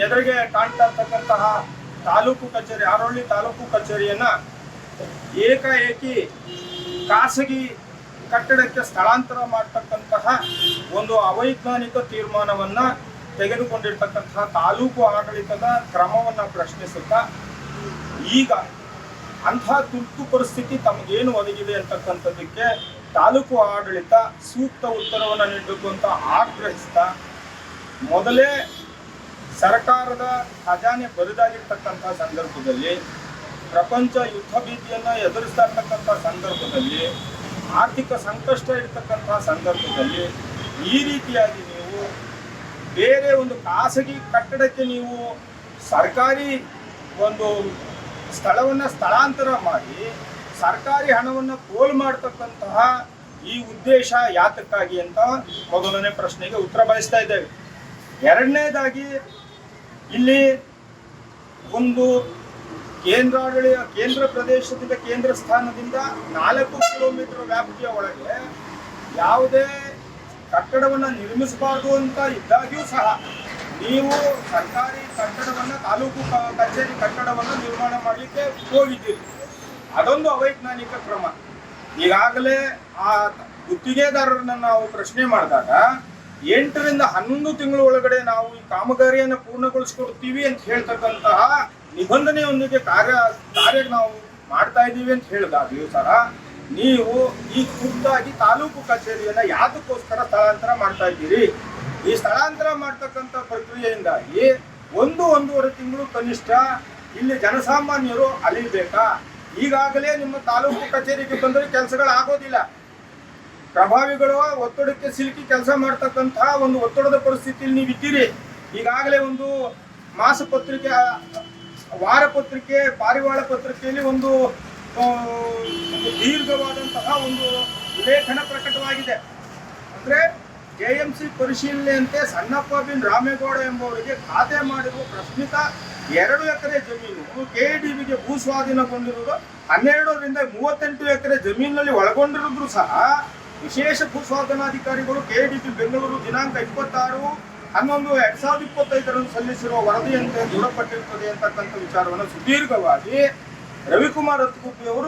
ಎದುರಿಗೆ ಕಾಣ್ತಾ ಇರ್ತಕ್ಕಂತಹ ತಾಲೂಕು ಕಚೇರಿ, ಆರೋಳಿ ತಾಲೂಕು ಕಚೇರಿಯನ್ನ ಏಕಾಏಕಿ ಖಾಸಗಿ ಕಟ್ಟಡಕ್ಕೆ ಸ್ಥಳಾಂತರ ಮಾಡತಕ್ಕಂತಹ ಒಂದು ಅವೈಜ್ಞಾನಿಕ ತೀರ್ಮಾನವನ್ನ ತೆಗೆದುಕೊಂಡಿರ್ತಕ್ಕಂತಹ ತಾಲೂಕು ಆಡಳಿತದ ಕ್ರಮವನ್ನ ಪ್ರಶ್ನಿಸುತ್ತಾ ಈಗ ಅಂತಹ ತುರ್ತು ಪರಿಸ್ಥಿತಿ ತಮಗೇನು ಒದಗಿದೆ ಅಂತಕ್ಕಂಥದ್ದಕ್ಕೆ ತಾಲೂಕು ಆಡಳಿತ ಸೂಕ್ತ ಉತ್ತರವನ್ನು ನೀಡಬೇಕು ಅಂತ ಆಗ್ರಹಿಸ್ತಾ ಮೊದಲೇ ಸರ್ಕಾರದ ಖಜಾನೆ ಬರಿದಾಗಿರ್ತಕ್ಕಂಥ ಸಂದರ್ಭದಲ್ಲಿ, ಪ್ರಪಂಚ ಯುದ್ಧ ಭೀತಿಯನ್ನು ಎದುರಿಸ್ತಾ ಇರ್ತಕ್ಕಂಥ ಸಂದರ್ಭದಲ್ಲಿ, ಆರ್ಥಿಕ ಸಂಕಷ್ಟ ಇರ್ತಕ್ಕಂಥ ಸಂದರ್ಭದಲ್ಲಿ ಈ ರೀತಿಯಾಗಿ ನೀವು ಬೇರೆ ಒಂದು ಖಾಸಗಿ ಕಟ್ಟಡಕ್ಕೆ ನೀವು ಸರ್ಕಾರಿ ಒಂದು ಸ್ಥಳವನ್ನು ಸ್ಥಳಾಂತರ ಮಾಡಿ ಸರ್ಕಾರಿ ಹಣವನ್ನು ಪೋಲ್ ಮಾಡತಕ್ಕಂತಹ ಈ ಉದ್ದೇಶ ಯಾತಕ್ಕಾಗಿ ಅಂತ ಮೊದಲನೇ ಪ್ರಶ್ನೆಗೆ ಉತ್ತರ ಬಯಸ್ತಾ ಇದ್ದೇವೆ. ಎರಡನೇದಾಗಿ, ಇಲ್ಲಿ ಒಂದು ಕೇಂದ್ರ ಪ್ರದೇಶದಿಂದ, ಕೇಂದ್ರ ಸ್ಥಾನದಿಂದ 4 ಕಿಲೋಮೀಟರ್ ವ್ಯಾಪ್ತಿಯ ಒಳಗೆ ಯಾವುದೇ ಕಟ್ಟಡವನ್ನು ನಿರ್ಮಿಸಬಾರ್ದು ಅಂತ ಇದ್ದಾಗ್ಯೂ ಸಹ ನೀವು ಸರ್ಕಾರಿ ಕಟ್ಟಡವನ್ನು, ತಾಲೂಕು ಕಚೇರಿ ಕಟ್ಟಡವನ್ನು ನಿರ್ಮಾಣ ಮಾಡಲಿಕ್ಕೆ ಹೋಗಿದ್ದೀರಿ. ಅದೊಂದು ಅವೈಜ್ಞಾನಿಕ ಕ್ರಮ. ಈಗಾಗಲೇ ಆ ಗುತ್ತಿಗೆದಾರರನ್ನ ನಾವು ಪ್ರಶ್ನೆ ಮಾಡಿದಾಗ 8 ರಿಂದ 11 ತಿಂಗಳ ಒಳಗಡೆ ನಾವು ಈ ಕಾಮಗಾರಿಯನ್ನು ಪೂರ್ಣಗೊಳಿಸ್ಕೊಡ್ತೀವಿ ಅಂತ ಹೇಳ್ತಕ್ಕಂತಹ ನಿಬಂಧನೆಯೊಂದಿಗೆ ಕಾರ್ಯ ನಾವು ಮಾಡ್ತಾ ಇದ್ದೀವಿ ಅಂತ ಹೇಳಿದಾಗ್ಯೂ ಸಹ ನೀವು ಈ ಖುದ್ದಾಗಿ ತಾಲೂಕು ಕಚೇರಿಯನ್ನ ಯಾತಕ್ಕೋಸ್ಕರ ಸ್ಥಳಾಂತರ ಮಾಡ್ತಾ ಇದ್ದೀರಿ? ಈ ಸ್ಥಳಾಂತರ ಮಾಡ್ತಕ್ಕಂಥ ಪ್ರಕ್ರಿಯೆಯಿಂದಾಗಿ 1-1.5 ತಿಂಗಳು ಕನಿಷ್ಠ ಇಲ್ಲಿ ಜನಸಾಮಾನ್ಯರು ಅಲಿಬೇಕಾ? ಈಗಾಗಲೇ ನಿಮ್ಮ ತಾಲೂಕು ಕಚೇರಿಗೆ ಬಂದರೆ ಕೆಲಸಗಳಾಗೋದಿಲ್ಲ. ಪ್ರಭಾವಿಗಳು ಒತ್ತಡಕ್ಕೆ ಸಿಲುಕಿ ಕೆಲಸ ಮಾಡ್ತಕ್ಕಂತಹ ಒಂದು ಒತ್ತಡದ ಪರಿಸ್ಥಿತಿಯಲ್ಲಿ ನೀವು ಇದ್ದೀರಿ. ಈಗಾಗಲೇ ಒಂದು ಮಾಸಪತ್ರಿಕೆ, ವಾರಪತ್ರಿಕೆ, ಪಾರಿವಾಳ ಪತ್ರಿಕೆಯಲ್ಲಿ ಒಂದು ದೀರ್ಘವಾದಂತಹ ಒಂದು ಲೇಖನ ಪ್ರಕಟವಾಗಿದೆ. ಅಂದರೆ KMC ಪರಿಶೀಲನೆಯಂತೆ ಸಣ್ಣಪ್ಪ ಬಿನ್ ರಾಮೇಗೌಡ ಎಂಬುವರಿಗೆ ಖಾತೆ ಮಾಡಿರುವ ಪ್ರಶ್ನಿತ 2 ಎಕರೆ ಜಮೀನು KDBಗೆ ಭೂ ಸ್ವಾಧೀನಗೊಂಡಿರುವುದು 12 ರಿಂದ 38 ಎಕರೆ ಜಮೀನಿನಲ್ಲಿ ಒಳಗೊಂಡಿರುವುದು ಸಹ ವಿಶೇಷ ಭೂ ಸ್ವಾಧೀನಾಧಿಕಾರಿಗಳು KDB ಬೆಂಗಳೂರು ದಿನಾಂಕ 26/11/2025 ಸಲ್ಲಿಸಿರುವ ವರದಿಯಂತೆ ದೃಢಪಟ್ಟಿರುತ್ತದೆ ಅಂತಕ್ಕಂಥ ವಿಚಾರವನ್ನು ಸುದೀರ್ಘವಾಗಿ ರವಿಕುಮಾರ್ ಹತ್ಗುಪ್ಪಿ ಅವರು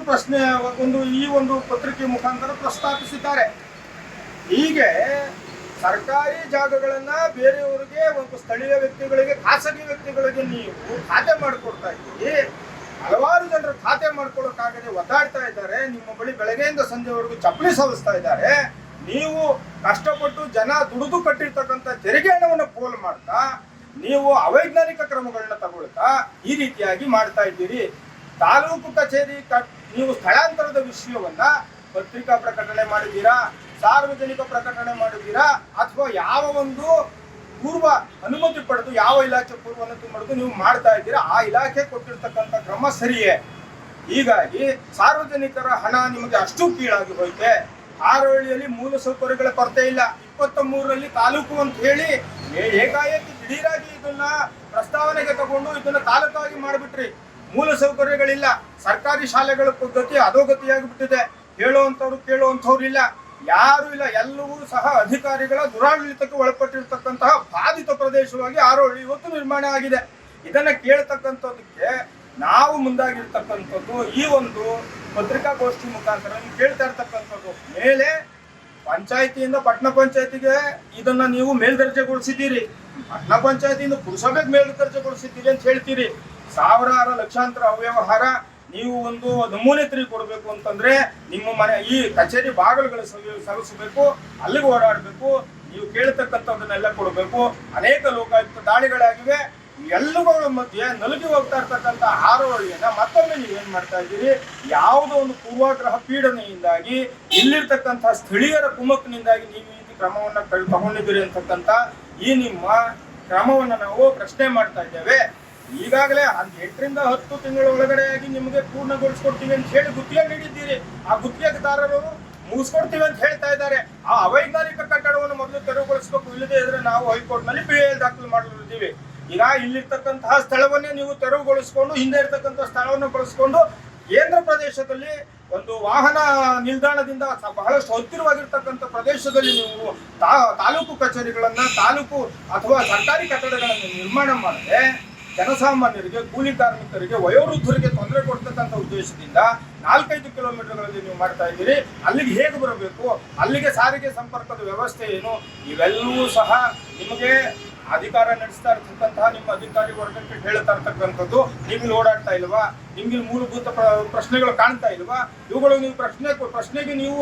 ಈ ಒಂದು ಪತ್ರಿಕೆ ಮುಖಾಂತರ ಪ್ರಸ್ತಾಪಿಸಿದ್ದಾರೆ. ಹೀಗೆ ಸರ್ಕಾರಿ ಜಾಗಗಳನ್ನ ಬೇರೆಯವರಿಗೆ, ಒಂದು ಸ್ಥಳೀಯ ವ್ಯಕ್ತಿಗಳಿಗೆ, ಖಾಸಗಿ ವ್ಯಕ್ತಿಗಳಿಗೆ ನೀವು ಖಾತೆ ಮಾಡಿಕೊಡ್ತಾ ಇದ್ದೀರಿ. ಹಲವಾರು ಜನರು ಖಾತೆ ಮಾಡ್ಕೊಳ್ಳೋಕ್ಕಾಗದೆ ಒದ್ದಾಡ್ತಾ ಇದ್ದಾರೆ. ನಿಮ್ಮ ಬಳಿ ಬೆಳಗ್ಗೆಯಿಂದ ಸಂಜೆವರೆಗೂ ಚಪ್ಪಲಿ ಸವಸ್ತಾ ಇದ್ದಾರೆ. ನೀವು ಕಷ್ಟಪಟ್ಟು ಜನ ದುಡಿದು ಕಟ್ಟಿರ್ತಕ್ಕಂಥ ತೆರಿಗೆ ಹಣವನ್ನು ಪೋಲ್ ಮಾಡ್ತಾ ನೀವು ಅವೈಜ್ಞಾನಿಕ ಕ್ರಮಗಳನ್ನ ತಗೊಳ್ತಾ ಈ ರೀತಿಯಾಗಿ ಮಾಡ್ತಾ ಇದ್ದೀರಿ. ತಾಲೂಕು ಕಚೇರಿ ನೀವು ಸ್ಥಳಾಂತರದ ವಿಷಯವನ್ನ ಪತ್ರಿಕಾ ಪ್ರಕಟಣೆ ಮಾಡಿದ್ದೀರಾ, ಸಾರ್ವಜನಿಕ ಪ್ರಕಟಣೆ ಮಾಡಿದ್ದೀರಾ, ಅಥವಾ ಯಾವ ಒಂದು ಪೂರ್ವ ಅನುಮತಿ ಪಡೆದು ಯಾವ ಇಲಾಖೆ ಪೂರ್ವ ಅನುಮತಿ ಪಡೆದು ನೀವು ಮಾಡ್ತಾ ಇದ್ದೀರಾ? ಆ ಇಲಾಖೆ ಕೊಟ್ಟಿರ್ತಕ್ಕಂಥ ಕ್ರಮ ಸರಿಯೇ? ಹೀಗಾಗಿ ಸಾರ್ವಜನಿಕರ ಹಣ ನಿಮಗೆ ಅಷ್ಟು ಕೀಳಾಗಿ ಹೋಯ್ತೆ. ಆರೋಳಿಯಲ್ಲಿ ಮೂಲಸೌಕರ್ಯಗಳ ಕೊರತೆ ಇಲ್ಲ. 23ರಲ್ಲಿ ತಾಲೂಕು ಅಂತ ಹೇಳಿ ಏಕಾಏಕಿ ದಿಢೀರಾಗಿ ಇದನ್ನ ಪ್ರಸ್ತಾವನೆಗೆ ತಗೊಂಡು ಇದನ್ನ ತಾಲೂಕಾಗಿ ಮಾಡಿಬಿಟ್ರಿ. ಮೂಲಸೌಕರ್ಯಗಳಿಲ್ಲ. ಸರ್ಕಾರಿ ಶಾಲೆಗಳ ಗತಿ ಅಧೋಗತಿಯಾಗಿಬಿಟ್ಟಿದೆ. ಹೇಳುವಂಥವ್ರು ಕೇಳುವಂಥವ್ರು ಇಲ್ಲ, ಯಾರು ಇಲ್ಲ. ಎಲ್ಲವೂ ಸಹ ಅಧಿಕಾರಿಗಳ ದುರಾಡಳಿತಕ್ಕೆ ಒಳಪಟ್ಟಿರ್ತಕ್ಕಂತಹ ಬಾಧಿತ ಪ್ರದೇಶವಾಗಿ ಆರೋಳಿ ಇವತ್ತು ನಿರ್ಮಾಣ ಆಗಿದೆ. ಇದನ್ನ ಕೇಳ್ತಕ್ಕಂಥದಕ್ಕೆ ನಾವು ಮುಂದಾಗಿರ್ತಕ್ಕಂಥದ್ದು ಈ ಒಂದು ಪತ್ರಿಕಾಗೋಷ್ಠಿ ಮುಖಾಂತರ ನೀವು ಕೇಳ್ತಾ ಇರ್ತಕ್ಕಂಥದ್ದು. ಮೇಲೆ ಪಂಚಾಯತಿಯಿಂದ ಪಟ್ಟಣ ಪಂಚಾಯತಿಗೆ ಇದನ್ನ ನೀವು ಮೇಲ್ದರ್ಜೆಗೊಳಿಸಿದ್ದೀರಿ, ಪಟ್ಟಣ ಪಂಚಾಯತಿಯಿಂದ ಪುರಸಭೆಗೆ ಮೇಲ್ದರ್ಜೆಗೊಳಿಸಿದ್ದೀರಿ ಅಂತ ಹೇಳ್ತೀರಿ. ಸಾವಿರಾರು ಲಕ್ಷಾಂತರ ಅವ್ಯವಹಾರ. ನೀವು ಒಂದು ನಮೂನೆ ಕೊಡಬೇಕು ಅಂತಂದ್ರೆ ನಿಮ್ಮ ಮನೆ ಈ ಕಚೇರಿ ಬಾಗಿಲುಗಳು ಸಲ್ಲಿಸಬೇಕು, ಅಲ್ಲಿಗೆ ಓಡಾಡಬೇಕು, ನೀವು ಕೇಳ್ತಕ್ಕಂಥದ್ದನ್ನೆಲ್ಲ ಕೊಡಬೇಕು. ಅನೇಕ ಲೋಕಾಯುಕ್ತ ದಾಳಿಗಳಾಗಿವೆ. ಎಲ್ಲಗಳ ಮಧ್ಯೆ ನಲುಗಿ ಹೋಗ್ತಾ ಇರ್ತಕ್ಕಂಥ ಆರೋಳಿಯನ್ನ ಮತ್ತೊಮ್ಮೆ ನೀವೇನ್ ಮಾಡ್ತಾ ಇದ್ದೀರಿ? ಯಾವುದೋ ಒಂದು ಪೂರ್ವಾಗ್ರಹ ಪೀಡನೆಯಿಂದಾಗಿ, ಇಲ್ಲಿರ್ತಕ್ಕಂಥ ಸ್ಥಳೀಯರ ಕುಮ್ಮಕ್ಕಿನಿಂದಾಗಿ ನೀವು ಈ ಕ್ರಮವನ್ನ ತಗೊಂಡಿದ್ದೀರಿ ಅಂತಕ್ಕಂಥ ಈ ನಿಮ್ಮ ಕ್ರಮವನ್ನ ನಾವು ಪ್ರಶ್ನೆ ಮಾಡ್ತಾ ಇದ್ದೇವೆ. ಈಗಾಗಲೇ 8 ರಿಂದ 10 ತಿಂಗಳ ಒಳಗಡೆಯಾಗಿ ನಿಮಗೆ ಪೂರ್ಣಗೊಳಿಸ್ಕೊಡ್ತೀವಿ ಅಂತ ಹೇಳಿ ಗುತ್ತಿಗೆ ನೀಡಿದ್ದೀರಿ. ಆ ಗುತ್ತಿಗೆದಾರರು ಮುಗಿಸ್ಕೊಡ್ತೀವಿ ಅಂತ ಹೇಳ್ತಾ ಇದ್ದಾರೆ. ಆ ಅವೈಜ್ಞಾನಿಕ ಕಟ್ಟಡವನ್ನು ಮೊದಲು ತೆರವುಗೊಳಿಸಬೇಕು, ಇಲ್ಲದೆ ಇದ್ರೆ ನಾವು ಹೈಕೋರ್ಟ್ ನಲ್ಲಿ PIL ದಾಖಲು ಮಾಡಲಿದ್ದೀವಿ. ಈಗ ಇಲ್ಲಿರ್ತಕ್ಕಂತಹ ಸ್ಥಳವನ್ನೇ ನೀವು ತೆರವುಗೊಳಿಸಿಕೊಂಡು, ಹಿಂದೆ ಇರ್ತಕ್ಕಂಥ ಸ್ಥಳವನ್ನು ಬಳಸಿಕೊಂಡು ಕೇಂದ್ರ ಪ್ರದೇಶದಲ್ಲಿ ಒಂದು ವಾಹನ ನಿಲ್ದಾಣದಿಂದ ಬಹಳಷ್ಟು ಹತ್ತಿರವಾಗಿರ್ತಕ್ಕಂಥ ಪ್ರದೇಶದಲ್ಲಿ ನೀವು ತಾಲೂಕು ಕಚೇರಿಗಳನ್ನ ತಾಲೂಕು ಅಥವಾ ಸರ್ಕಾರಿ ಕಟ್ಟಡಗಳನ್ನು ನಿರ್ಮಾಣ ಮಾಡದೆ ಜನಸಾಮಾನ್ಯರಿಗೆ, ಕೂಲಿ ಕಾರ್ಮಿಕರಿಗೆ, ವಯೋವೃದ್ಧರಿಗೆ ತೊಂದರೆ ಕೊಡ್ತಕ್ಕಂಥ ಉದ್ದೇಶದಿಂದ 4-5 ಕಿಲೋಮೀಟರ್ಗಳಲ್ಲಿ ನೀವು ಮಾಡ್ತಾ ಇದ್ದೀರಿ. ಅಲ್ಲಿಗೆ ಹೇಗೆ ಬರಬೇಕು, ಅಲ್ಲಿಗೆ ಸಾರಿಗೆ ಸಂಪರ್ಕದ ವ್ಯವಸ್ಥೆ ಏನು, ಇವೆಲ್ಲವೂ ಸಹ ನಿಮಗೆ ಅಧಿಕಾರ ನಡೆಸ್ತಾ ಇರ್ತಕ್ಕಂತಹ ನಿಮ್ಮ ಅಧಿಕಾರಿ ವರ್ಗಕ್ಕೆ ಹೇಳ್ತಾ ಇರ್ತಕ್ಕಂಥದ್ದು. ನಿಮ್ಗೆ ಓಡಾಡ್ತಾ ಇಲ್ವಾ? ನಿಮ್ಗೆ ಮೂಲಭೂತ ಪ್ರಶ್ನೆಗಳು ಕಾಣ್ತಾ ಇಲ್ವಾ? ಇವುಗಳು ನೀವು ಪ್ರಶ್ನೆಗೆ ನೀವು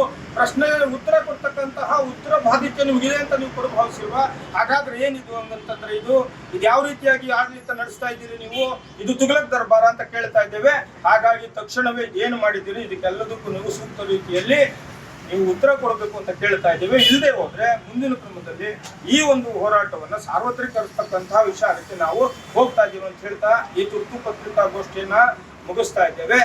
ಉತ್ತರ ಕೊಡ್ತಕ್ಕಂತಹ ಉತ್ತರ ಬಾಧ್ಯತೆ ನಿಮಗಿದೆ ಅಂತ ನೀವು ಕೂಡ ಭಾವಿಸಿಲ್ವಾ? ಹಾಗಾದ್ರೆ ಏನಿದು ಅಂತಂದ್ರೆ ಇದು ಯಾವ ರೀತಿಯಾಗಿ ಆಡಳಿತ ನಡೆಸ್ತಾ ಇದ್ದೀರಿ ನೀವು? ಇದು ತುಘಲಕ್ ದರ್ಬಾರ ಅಂತ ಕೇಳ್ತಾ ಇದ್ದೇವೆ. ಹಾಗಾಗಿ ತಕ್ಷಣವೇ ಏನು ಮಾಡಿದ್ದೀರಿ ಇದಕ್ಕೆಲ್ಲದಕ್ಕೂ ನೀವು ಸೂಕ್ತ ರೀತಿಯಲ್ಲಿ ನೀವು ಉತ್ತರ ಕೊಡಬೇಕು ಅಂತ ಕೇಳ್ತಾ ಇದ್ದೇವೆ. ಇಲ್ಲದೆ ಹೋದ್ರೆ ಮುಂದಿನ ಕ್ರಮದಲ್ಲಿ ಈ ಒಂದು ಹೋರಾಟವನ್ನ ಸಾರ್ವತ್ರಿಕರಿಸ್ತಕ್ಕಂತಹ ವಿಚಾರಕ್ಕೆ ನಾವು ಹೋಗ್ತಾ ಇದ್ದೀವಿ ಅಂತ ಹೇಳ್ತಾ ಈ ತುರ್ತು ಪತ್ರಿಕಾಗೋಷ್ಠಿಯನ್ನ ಮುಗಿಸ್ತಾ ಇದ್ದೇವೆ.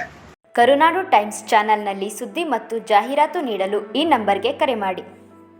ಕರುನಾಡು ಟೈಮ್ಸ್ ಚಾನೆಲ್ನಲ್ಲಿ ಸುದ್ದಿ ಮತ್ತು ಜಾಹೀರಾತು ನೀಡಲು ಈ ನಂಬರ್ಗೆ ಕರೆ ಮಾಡಿ.